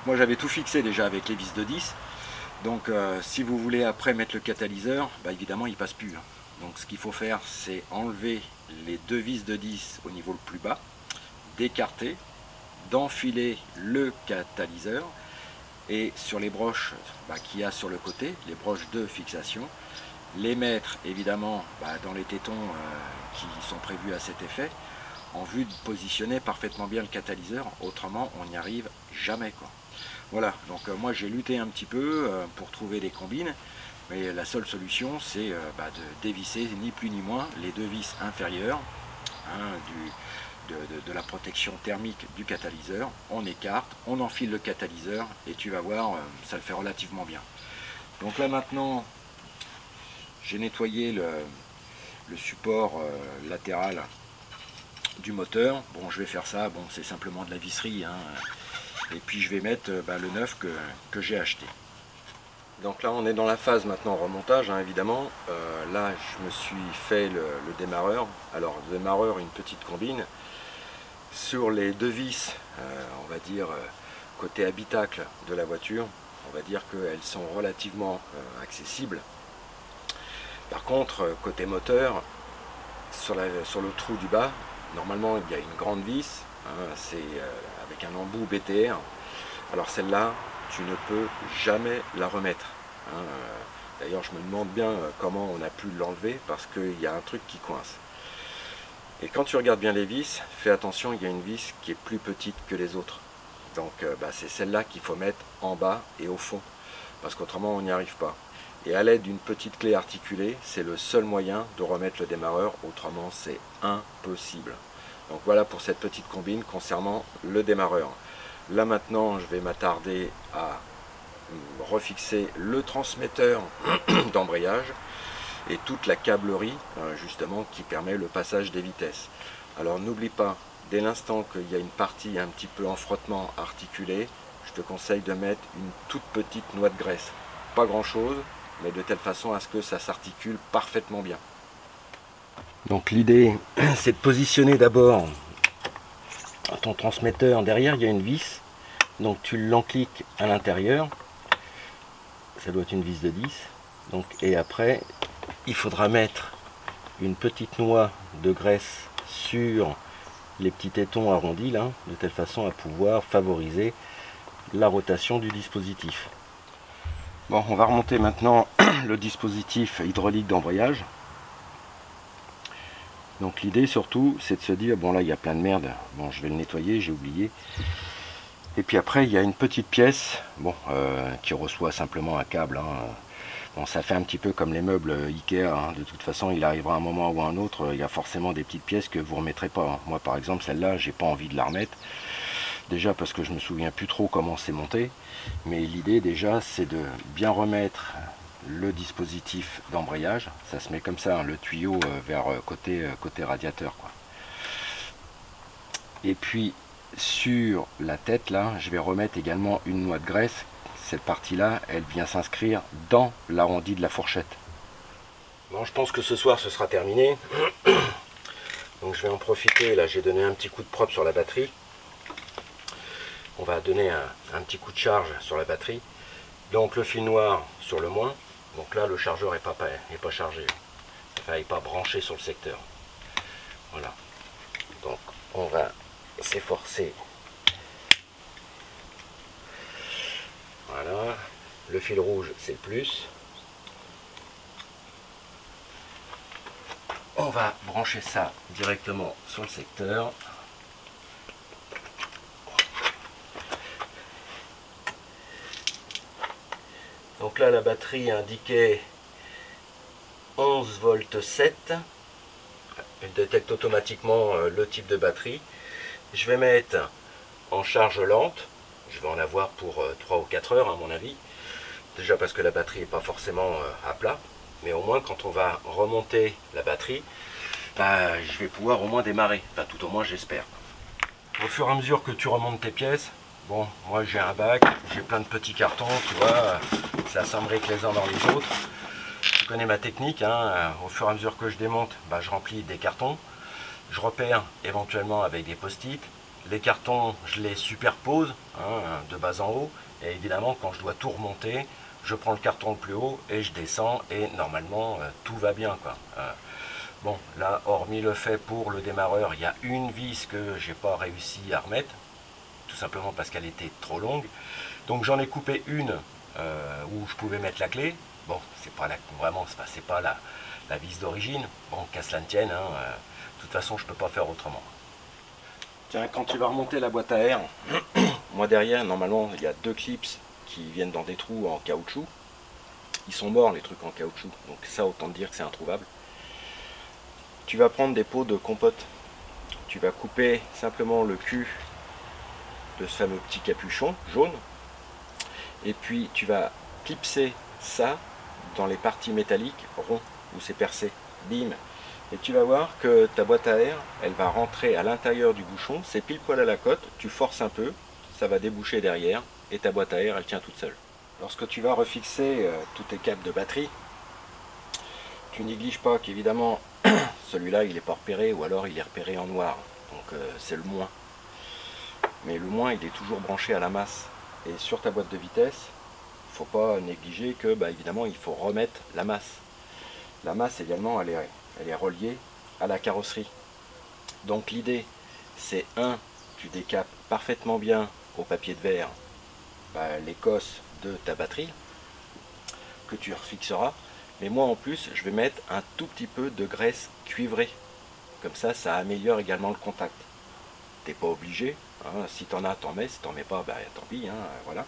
Moi j'avais tout fixé déjà avec les vis de 10, donc si vous voulez après mettre le catalyseur, évidemment il passe plus. Donc ce qu'il faut faire, c'est enlever les deux vis de 10 au niveau le plus bas, d'écarter, d'enfiler le catalyseur, et sur les broches qu'il y a sur le côté, les broches de fixation, les mettre évidemment dans les tétons qui sont prévus à cet effet, en vue de positionner parfaitement bien le catalyseur, autrement on n'y arrive jamais, quoi. Voilà, donc moi j'ai lutté un petit peu pour trouver des combines, mais la seule solution c'est de dévisser ni plus ni moins les deux vis inférieures de la protection thermique du catalyseur. On écarte, on enfile le catalyseur et tu vas voir, ça le fait relativement bien. Donc là maintenant, j'ai nettoyé le support latéral du moteur. Bon, je vais faire ça, bon, c'est simplement de la visserie, hein. Et puis je vais mettre le neuf que j'ai acheté. Donc là on est dans la phase maintenant remontage, hein, évidemment. Là je me suis fait le démarreur. Alors le démarreur, une petite combine. Sur les deux vis, on va dire côté habitacle de la voiture, on va dire qu'elles sont relativement accessibles. Par contre, côté moteur, sur le trou du bas, normalement il y a une grande vis, hein, c'est avec un embout BTR. Alors celle-là, tu ne peux jamais la remettre, hein. D'ailleurs je me demande bien comment on a pu l'enlever, parce qu'il y a un truc qui coince. Et quand tu regardes bien les vis, fais attention, il y a une vis qui est plus petite que les autres. Donc c'est celle-là qu'il faut mettre en bas et au fond, parce qu'autrement on n'y arrive pas. Et à l'aide d'une petite clé articulée, c'est le seul moyen de remettre le démarreur, autrement c'est impossible. Donc voilà pour cette petite combine concernant le démarreur. Là maintenant je vais m'attarder à refixer le transmetteur d'embrayage et toute la câblerie justement qui permet le passage des vitesses. Alors n'oublie pas, dès l'instant qu'il y a une partie un petit peu en frottement articulé, je te conseille de mettre une toute petite noix de graisse. Pas grand chose, mais de telle façon à ce que ça s'articule parfaitement bien. Donc l'idée c'est de positionner d'abord ton transmetteur. Derrière il y a une vis, donc tu l'encliques à l'intérieur, ça doit être une vis de 10, donc, et après il faudra mettre une petite noix de graisse sur les petits tétons arrondis là, de telle façon à pouvoir favoriser la rotation du dispositif. Bon, on va remonter maintenant le dispositif hydraulique d'embrayage. Donc l'idée surtout c'est de se dire, bon là il y a plein de merde, bon je vais le nettoyer, j'ai oublié. Et puis après il y a une petite pièce, bon, qui reçoit simplement un câble, hein. Bon, ça fait un petit peu comme les meubles Ikea, hein. De toute façon il arrivera un moment ou un autre, il y a forcément des petites pièces que vous ne remettrez pas, hein. Moi par exemple celle-là j'ai pas envie de la remettre, déjà parce que je me souviens plus trop comment c'est monté, mais l'idée déjà c'est de bien remettre le dispositif d'embrayage, ça se met comme ça, hein, le tuyau vers côté radiateur, quoi. Et puis sur la tête là, je vais remettre également une noix de graisse. Cette partie là, elle vient s'inscrire dans l'arrondi de la fourchette. Bon, je pense que ce soir ce sera terminé. Donc je vais en profiter, là j'ai donné un petit coup de propre sur la batterie. On va donner un petit coup de charge sur la batterie. Donc le fil noir sur le moins. Donc là le chargeur n'est pas chargé, enfin il n'est pas branché sur le secteur. Voilà. Donc on va s'efforcer. Voilà. Le fil rouge c'est le plus. On va brancher ça directement sur le secteur. Donc là la batterie indiquait 11 volts 7. Elle détecte automatiquement le type de batterie. Je vais mettre en charge lente. Je vais en avoir pour 3 ou 4 heures à mon avis. Déjà parce que la batterie n'est pas forcément à plat. Mais au moins quand on va remonter la batterie, je vais pouvoir au moins démarrer. Enfin tout au moins j'espère. Au fur et à mesure que tu remontes tes pièces, bon, moi j'ai un bac, j'ai plein de petits cartons, tu vois, c'est assemblé les uns dans les autres. Tu connais ma technique, hein, au fur et à mesure que je démonte, je remplis des cartons. Je repère éventuellement avec des post-it. les cartons, je les superpose hein, de bas en haut. Et évidemment, quand je dois tout remonter, je prends le carton le plus haut et je descends. Et normalement, tout va bien, quoi. Bon, là, hormis le fait pour le démarreur, il y a une vis que j'ai pas réussi à remettre. Tout simplement parce qu'elle était trop longue. Donc j'en ai coupé une où je pouvais mettre la clé. Bon, c'est pas vraiment, c'est pas la vis d'origine. Bon, qu'à cela ne tienne, hein, de toute façon, je peux pas faire autrement. Tiens, quand tu vas remonter la boîte à air, moi derrière, normalement, il y a 2 clips qui viennent dans des trous en caoutchouc. Ils sont morts, les trucs en caoutchouc. Donc ça, autant te dire que c'est introuvable. Tu vas prendre des pots de compote. Tu vas couper simplement le cul de ce fameux petit capuchon jaune. Et puis tu vas clipser ça dans les parties métalliques ronds où c'est percé. Bim. Et tu vas voir que ta boîte à air, elle va rentrer à l'intérieur du bouchon, c'est pile poil à la cote, tu forces un peu, ça va déboucher derrière, et ta boîte à air, elle tient toute seule. Lorsque tu vas refixer tous tes câbles de batterie, tu négliges pas qu'évidemment, celui-là, il n'est pas repéré, ou alors il est repéré en noir, donc c'est le moins. Mais le moins, il est toujours branché à la masse. Et sur ta boîte de vitesse, il ne faut pas négliger que, évidemment, il faut remettre la masse. La masse également, elle est reliée à la carrosserie. Donc l'idée, c'est tu décapes parfaitement bien au papier de verre l'écosse de ta batterie, que tu refixeras. Mais moi en plus, je vais mettre un tout petit peu de graisse cuivrée. Comme ça, ça améliore également le contact. T'es pas obligé, hein, si t'en as, t'en mets, si t'en mets pas, tant pis, hein, voilà.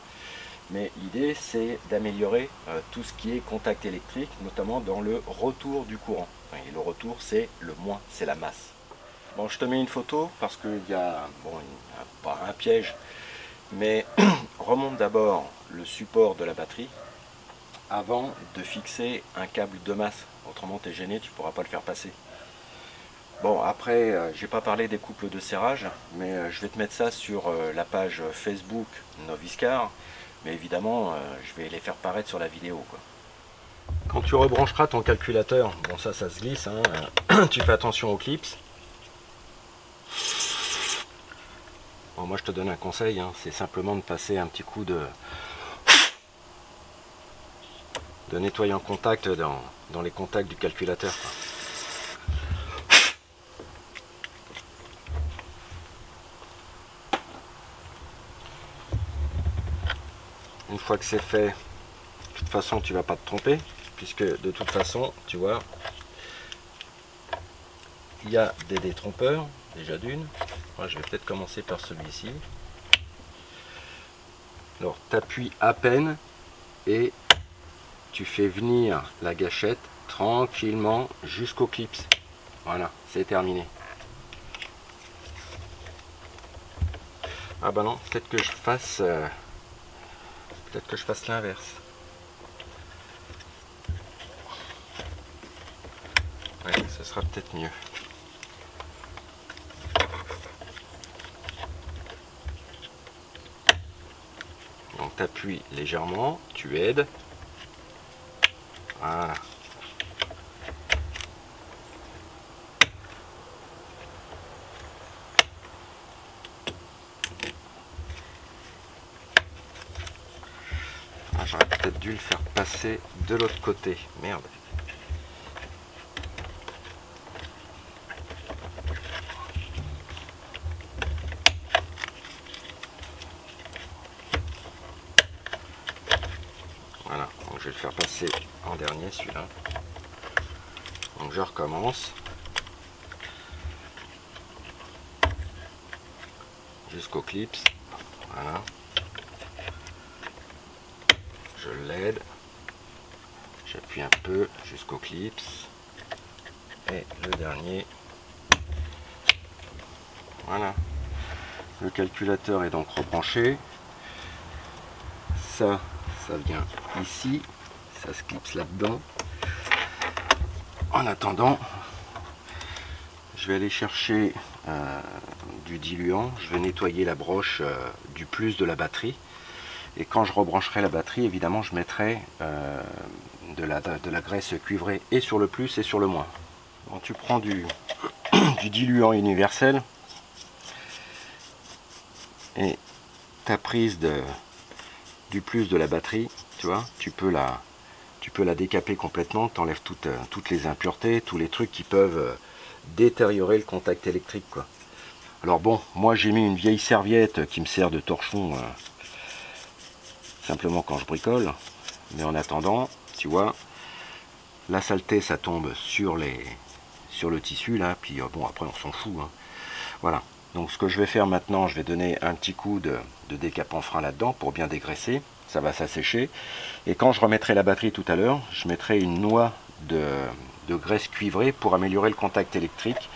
Mais l'idée, c'est d'améliorer tout ce qui est contact électrique, notamment dans le retour du courant. Et le retour, c'est le moins, c'est la masse. Bon, je te mets une photo parce qu'il y a, pas un piège, mais remonte d'abord le support de la batterie avant de fixer un câble de masse. Autrement, tu es gêné, tu ne pourras pas le faire passer. Bon, après, j'ai pas parlé des couples de serrage, mais je vais te mettre ça sur la page Facebook Novice-Car. Mais évidemment, je vais les faire paraître sur la vidéo, quoi. Quand tu rebrancheras ton calculateur, bon ça se glisse, hein, tu fais attention aux clips. Bon, moi je te donne un conseil, hein, c'est simplement de passer un petit coup de nettoyant contact dans les contacts du calculateur, quoi. Une fois que c'est fait, de toute façon tu vas pas te tromper, puisque de toute façon, tu vois, il y a des détrompeurs, déjà d'une. Moi je vais peut-être commencer par celui-ci. Alors tu appuies à peine et tu fais venir la gâchette tranquillement jusqu'au clips. Voilà, c'est terminé. Ah bah non, peut-être que je fasse l'inverse. Ouais, ce sera peut-être mieux. Donc tu appuies légèrement, tu aides. Voilà. Ah, j'aurais peut-être dû le faire passer de l'autre côté. Merde. Voilà, donc je vais le faire passer en dernier celui-là. Donc je recommence jusqu'au clips. Voilà. Je l'aide. J'appuie un peu jusqu'au clips. Et le dernier. Voilà. Le calculateur est donc rebranché. Ça vient ici. Ça se clipse là-dedans. En attendant, je vais aller chercher du diluant. Je vais nettoyer la broche du plus de la batterie. Et quand je rebrancherai la batterie, évidemment, je mettrai de la graisse cuivrée et sur le plus et sur le moins. Quand tu prends du diluant universel, et ta prise du plus de la batterie, tu vois, tu peux la décaper complètement, tu enlèves toutes les impuretés, tous les trucs qui peuvent détériorer le contact électrique, quoi. Alors bon, moi j'ai mis une vieille serviette qui me sert de torchon simplement quand je bricole, mais en attendant, tu vois, la saleté ça tombe sur le tissu là, puis bon après on s'en fout, hein. Voilà, donc ce que je vais faire maintenant, je vais donner un petit coup de décapant frein là-dedans pour bien dégraisser, ça va s'assécher, et quand je remettrai la batterie tout à l'heure, je mettrai une noix de graisse cuivrée pour améliorer le contact électrique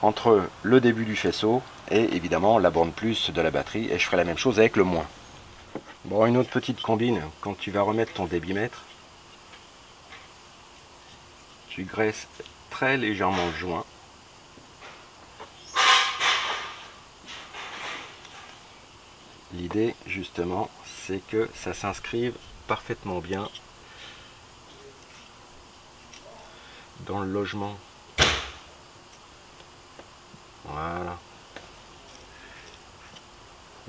entre le début du faisceau et évidemment la borne plus de la batterie, et je ferai la même chose avec le moins. Bon, une autre petite combine, quand tu vas remettre ton débitmètre, tu graisses très légèrement le joint. L'idée justement c'est que ça s'inscrive parfaitement bien dans le logement. Voilà.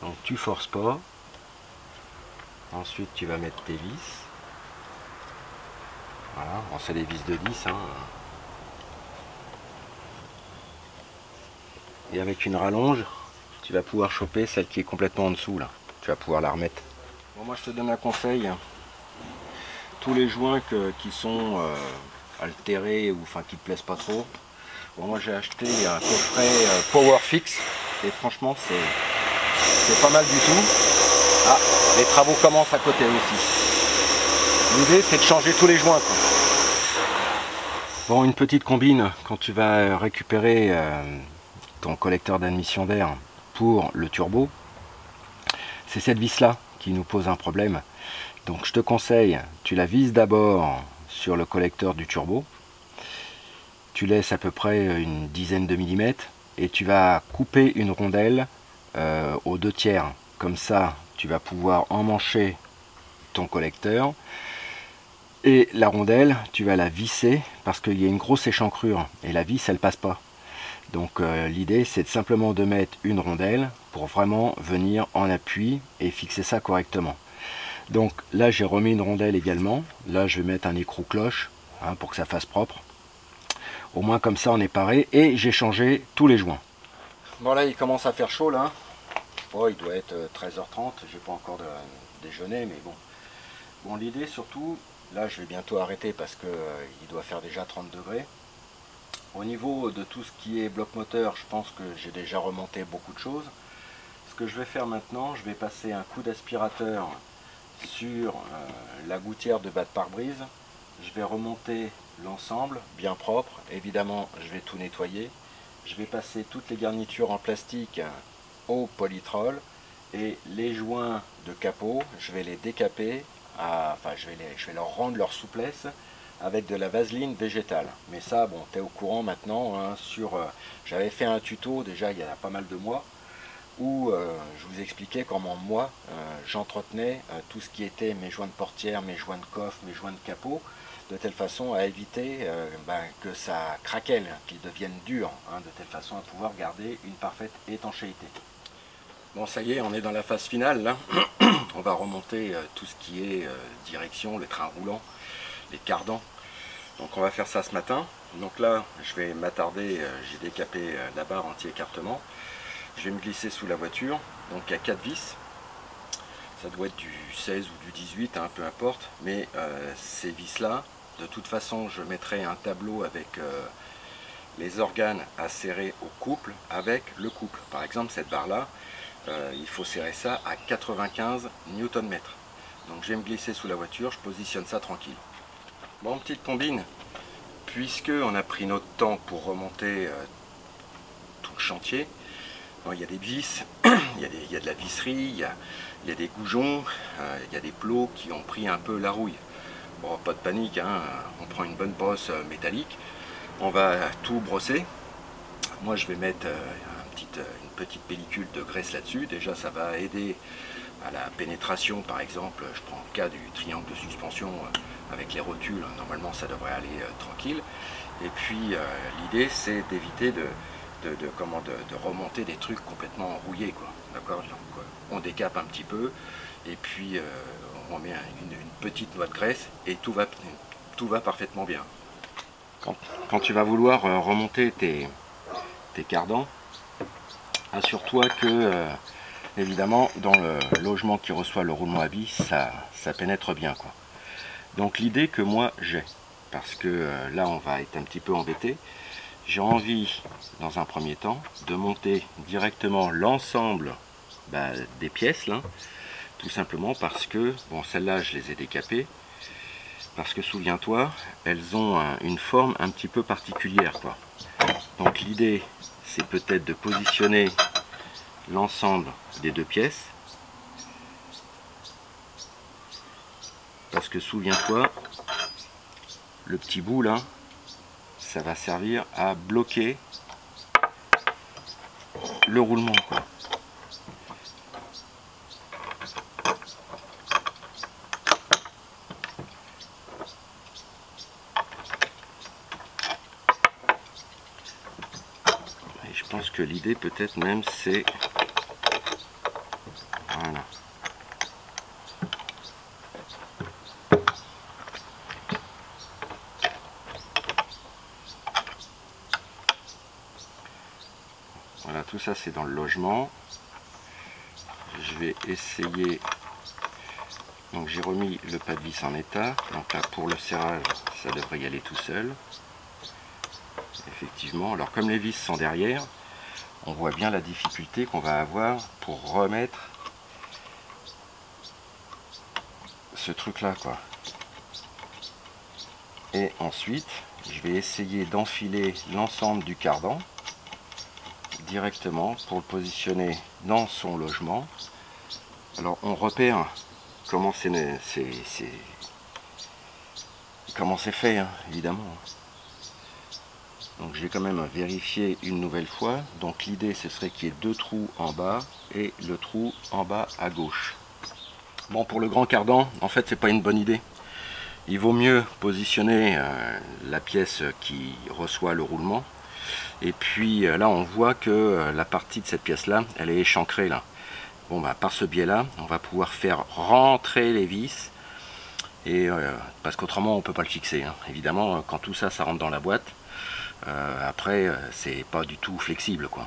Donc tu forces pas. Ensuite tu vas mettre tes vis. Voilà, bon, c'est des vis de 10. Hein. Et avec une rallonge, tu vas pouvoir choper celle qui est complètement en dessous là. Tu vas pouvoir la remettre. Bon, moi je te donne un conseil. Tous les joints qui sont altérés ou enfin qui te plaisent pas trop. Bon, moi j'ai acheté un coffret Powerfix et franchement c'est pas mal du tout. Ah, les travaux commencent à côté aussi. L'idée c'est de changer tous les joints, quoi. Bon, une petite combine quand tu vas récupérer ton collecteur d'admission d'air pour le turbo, c'est cette vis là qui nous pose un problème. Donc je te conseille, tu la vises d'abord sur le collecteur du turbo, tu laisses à peu près une dizaine de millimètres et tu vas couper une rondelle aux 2/3. Comme ça, tu vas pouvoir emmancher ton collecteur. Et la rondelle, tu vas la visser parce qu'il y a une grosse échancrure et la vis, elle passe pas. Donc l'idée, c'est simplement de mettre une rondelle pour vraiment venir en appui et fixer ça correctement. Donc là, j'ai remis une rondelle également. Là, je vais mettre un écrou cloche hein, pour que ça fasse propre. Au moins comme ça, on est paré. Et j'ai changé tous les joints. Bon là, il commence à faire chaud là. Oh, il doit être 13h30. J'ai pas encore déjeuné, mais bon. Bon, l'idée surtout, là, je vais bientôt arrêter parce que il doit faire déjà 30 degrés. Au niveau de tout ce qui est bloc moteur, je pense que j'ai déjà remonté beaucoup de choses. Ce que je vais faire maintenant, je vais passer un coup d'aspirateur sur la gouttière de bas de pare-brise. Je vais remonter l'ensemble bien propre. Évidemment, je vais tout nettoyer. Je vais passer toutes les garnitures en plastique au polytrol et les joints de capot, je vais les décaper, enfin je vais leur rendre leur souplesse avec de la vaseline végétale. Mais ça, bon, tu es au courant maintenant. Hein, j'avais fait un tuto déjà il y a pas mal de mois où je vous expliquais comment moi j'entretenais tout ce qui était mes joints de portière, mes joints de coffre, mes joints de capot, de telle façon à éviter que ça craquelle, qu'ils deviennent durs, hein, de telle façon à pouvoir garder une parfaite étanchéité. Bon, ça y est, on est dans la phase finale là. On va remonter tout ce qui est direction, les trains roulants, les cardans. Donc on va faire ça ce matin. Donc là, je vais m'attarder, j'ai décapé la barre anti-écartement. Je vais me glisser sous la voiture. Donc il y a 4 vis. Ça doit être du 16 ou du 18, hein, peu importe. Mais ces vis là, de toute façon, je mettrai un tableau avec les organes à serrer au couple avec le couple. Par exemple, cette barre là, il faut serrer ça à 95 Nm. Donc je vais me glisser sous la voiture, je positionne ça tranquille. Bon, petite combine, puisque on a pris notre temps pour remonter tout le chantier. Bon, il y a des vis, il y a de la visserie, il y a des goujons, il y a des plots qui ont pris un peu la rouille. Bon, pas de panique, hein, on prend une bonne brosse métallique, on va tout brosser. Moi je vais mettre une petite pellicule de graisse là-dessus. Déjà ça va aider à la pénétration, par exemple. Je prends le cas du triangle de suspension avec les rotules, normalement ça devrait aller tranquille. Et puis l'idée c'est d'éviter de remonter des trucs complètement rouillés, quoi. D'accord? Donc on décape un petit peu et puis on met une petite noix de graisse et tout va parfaitement bien. Quand tu vas vouloir remonter tes cardans, assure-toi que évidemment dans le logement qui reçoit le roulement à vis, ça pénètre bien, quoi. Donc l'idée que moi j'ai, parce que là on va être un petit peu embêté, j'ai envie dans un premier temps de monter directement l'ensemble des pièces là, tout simplement parce que, bon, celles-là je les ai décapées, parce que souviens-toi, elles ont une forme un petit peu particulière, quoi. Donc l'idée c'est peut-être de positionner l'ensemble des deux pièces, parce que souviens-toi, le petit bout là, ça va servir à bloquer le roulement, quoi. Et je pense que l'idée peut-être même c'est... Voilà. Voilà, tout ça c'est dans le logement. Je vais essayer... Donc j'ai remis le pas de vis en état. Donc là pour le serrage, ça devrait y aller tout seul. Effectivement, alors comme les vis sont derrière, on voit bien la difficulté qu'on va avoir pour remettre ce truc là, quoi. Et ensuite je vais essayer d'enfiler l'ensemble du cardan directement pour le positionner dans son logement. Alors on repère comment c'est fait, hein, évidemment. Donc je vais quand même vérifier une nouvelle fois. Donc l'idée ce serait qu'il y ait deux trous en bas et le trou en bas à gauche. Bon, pour le grand cardan, en fait c'est pas une bonne idée. Il vaut mieux positionner la pièce qui reçoit le roulement. Et puis là on voit que la partie de cette pièce là, elle est échancrée là. Bon, par ce biais là, on va pouvoir faire rentrer les vis. Et parce qu'autrement on peut pas le fixer, hein. Évidemment quand tout ça rentre dans la boîte, après c'est pas du tout flexible, quoi.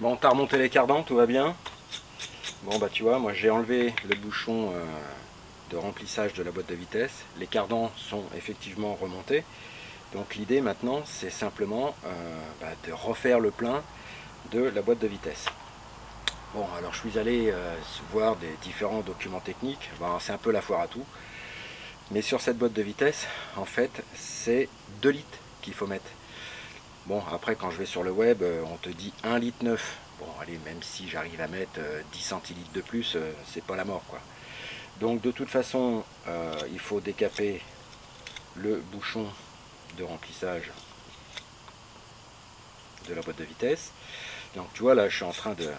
Bon, t'as remonté les cardans, tout va bien. Bon tu vois, moi j'ai enlevé le bouchon de remplissage de la boîte de vitesse. Les cardans sont effectivement remontés. Donc l'idée maintenant c'est simplement de refaire le plein de la boîte de vitesse. Bon, alors je suis allé voir des différents documents techniques. Bon, c'est un peu la foire à tout. Mais sur cette boîte de vitesse, en fait, c'est 2 litres qu'il faut mettre. Bon, après, quand je vais sur le web, on te dit 1,9 litre. Bon, allez, même si j'arrive à mettre 10 centilitres de plus, c'est pas la mort, quoi. Donc, de toute façon, il faut décaper le bouchon de remplissage de la boîte de vitesse. Donc, tu vois, là, je suis en train de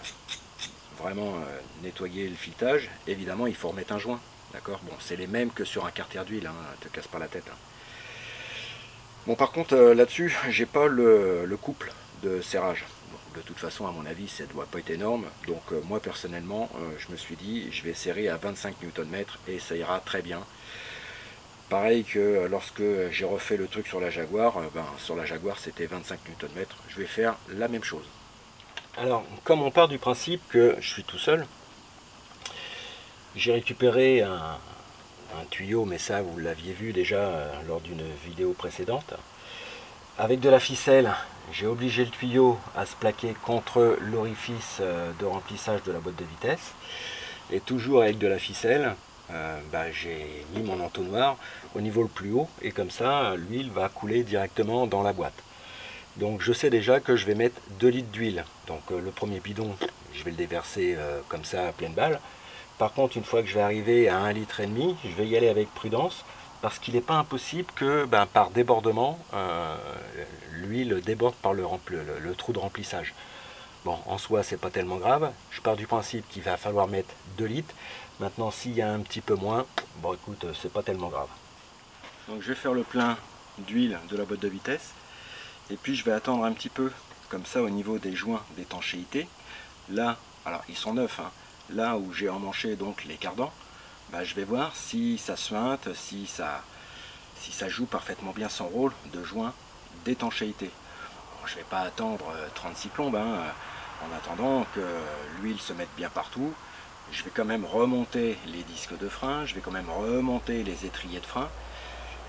vraiment nettoyer le filetage. Évidemment, il faut remettre un joint. D'accord? Bon, c'est les mêmes que sur un carter d'huile, hein, te casse pas la tête. Hein. Bon, par contre, là-dessus, j'ai pas le couple de serrage. Bon, de toute façon, à mon avis, ça doit pas être énorme. Donc, moi, personnellement, je me suis dit, je vais serrer à 25 Nm et ça ira très bien. Pareil que lorsque j'ai refait le truc sur la Jaguar, sur la Jaguar, c'était 25 Nm. Je vais faire la même chose. Alors, comme on part du principe que je suis tout seul, j'ai récupéré un tuyau, mais ça vous l'aviez vu déjà lors d'une vidéo précédente. Avec de la ficelle, j'ai obligé le tuyau à se plaquer contre l'orifice de remplissage de la boîte de vitesse. Et toujours avec de la ficelle, j'ai mis mon entonnoir au niveau le plus haut, et comme ça, l'huile va couler directement dans la boîte. Donc je sais déjà que je vais mettre 2 litres d'huile. Donc le premier bidon, je vais le déverser comme ça à pleine balle. Par contre, une fois que je vais arriver à 1,5 litre, je vais y aller avec prudence, parce qu'il n'est pas impossible que par débordement, l'huile déborde par le trou de remplissage. Bon, en soi, c'est pas tellement grave. Je pars du principe qu'il va falloir mettre 2 litres. Maintenant, s'il y a un petit peu moins, bon écoute, c'est pas tellement grave. Donc je vais faire le plein d'huile de la boîte de vitesse. Et puis je vais attendre un petit peu comme ça au niveau des joints d'étanchéité. Là, alors ils sont neufs, hein, là où j'ai emmanché donc les cardans, bah, je vais voir si ça suinte, si ça joue parfaitement bien son rôle de joint d'étanchéité. Bon, je ne vais pas attendre 36 plombes, hein, en attendant que l'huile se mette bien partout. Je vais quand même remonter les disques de frein, je vais quand même remonter les étriers de frein.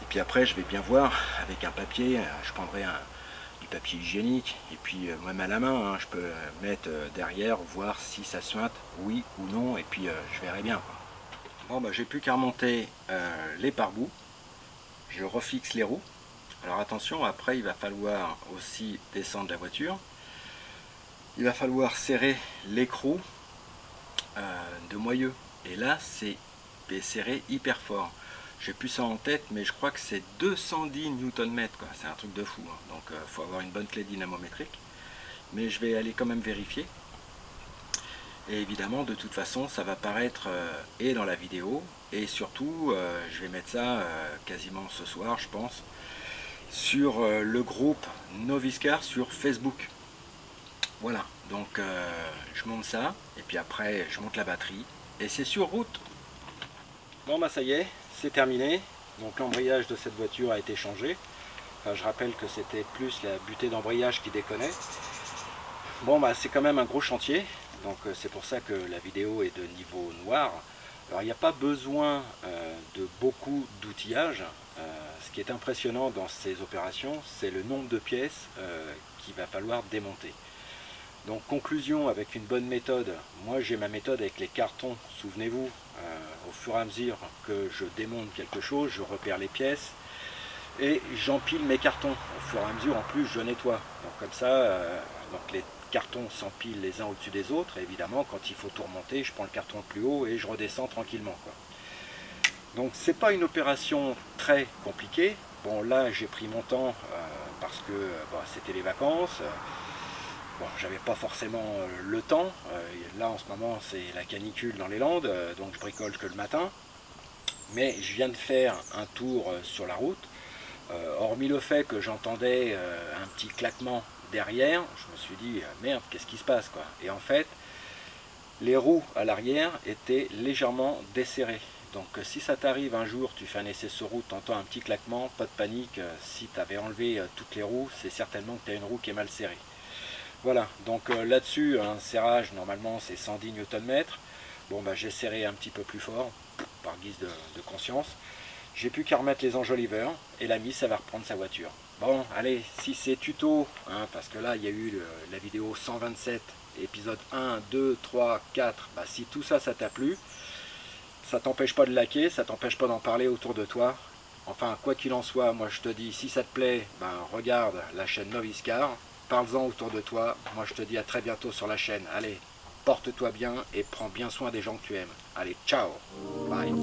Et puis après, je vais bien voir avec un papier, je prendrai du papier hygiénique, et puis même à la main, hein, je peux mettre derrière, voir si ça suinte, oui ou non, et puis je verrai bien, quoi. Bon, bah, j'ai plus qu'à remonter les pare-boues, je refixe les roues. Alors attention, après il va falloir aussi descendre la voiture, il va falloir serrer l'écrou de moyeu, et là c'est serré hyper fort. J'ai plus ça en tête, mais je crois que c'est 210 Nm, c'est un truc de fou, hein. Donc faut avoir une bonne clé dynamométrique, mais je vais aller quand même vérifier. Et évidemment, de toute façon, ça va paraître et dans la vidéo, et surtout je vais mettre ça quasiment ce soir, je pense, sur le groupe Novice-Car sur Facebook. Voilà, donc je monte ça, et puis après je monte la batterie, et c'est sur route. Bon bah ça y est, c'est terminé. Donc l'embrayage de cette voiture a été changé. Enfin, je rappelle que c'était plus la butée d'embrayage qui déconnait. Bon bah c'est quand même un gros chantier, donc c'est pour ça que la vidéo est de niveau noir. Alors il n'y a pas besoin de beaucoup d'outillage. Ce qui est impressionnant dans ces opérations, c'est le nombre de pièces qu'il va falloir démonter. Donc conclusion, avec une bonne méthode, moi j'ai ma méthode avec les cartons, souvenez-vous, au fur et à mesure que je démonte quelque chose, je repère les pièces et j'empile mes cartons. Au fur et à mesure, en plus, je nettoie. Donc comme ça, donc les cartons s'empilent les uns au-dessus des autres, et évidemment quand il faut tout remonter, je prends le carton le plus haut et je redescends tranquillement, quoi. Donc c'est pas une opération très compliquée. Bon là j'ai pris mon temps parce que c'était les vacances. Bon, j'avais pas forcément le temps. Là en ce moment c'est la canicule dans les Landes, donc je bricole que le matin. Mais je viens de faire un tour sur la route. Hormis le fait que j'entendais un petit claquement derrière, je me suis dit merde, qu'est-ce qui se passe, quoi. Et en fait, les roues à l'arrière étaient légèrement desserrées. Donc si ça t'arrive un jour, tu fais un essai sur route, tu entends un petit claquement, pas de panique. Si tu avais enlevé toutes les roues, c'est certainement que tu as une roue qui est mal serrée. Voilà, donc là-dessus, un serrage, normalement c'est 110 Nm. Bon, bah, j'ai serré un petit peu plus fort, par guise de conscience. J'ai plus qu'à remettre les enjoliveurs, et l'ami, ça va reprendre sa voiture. Bon, allez, si c'est tuto, hein, parce que là, il y a eu la vidéo 127, épisode 1, 2, 3, 4, bah, si tout ça, ça t'a plu, ça t'empêche pas de liker, ça t'empêche pas d'en parler autour de toi. Enfin, quoi qu'il en soit, moi je te dis, si ça te plaît, ben, regarde la chaîne Novice-Car, parle-en autour de toi. Moi je te dis à très bientôt sur la chaîne. Allez, porte-toi bien et prends bien soin des gens que tu aimes. Allez, ciao, bye.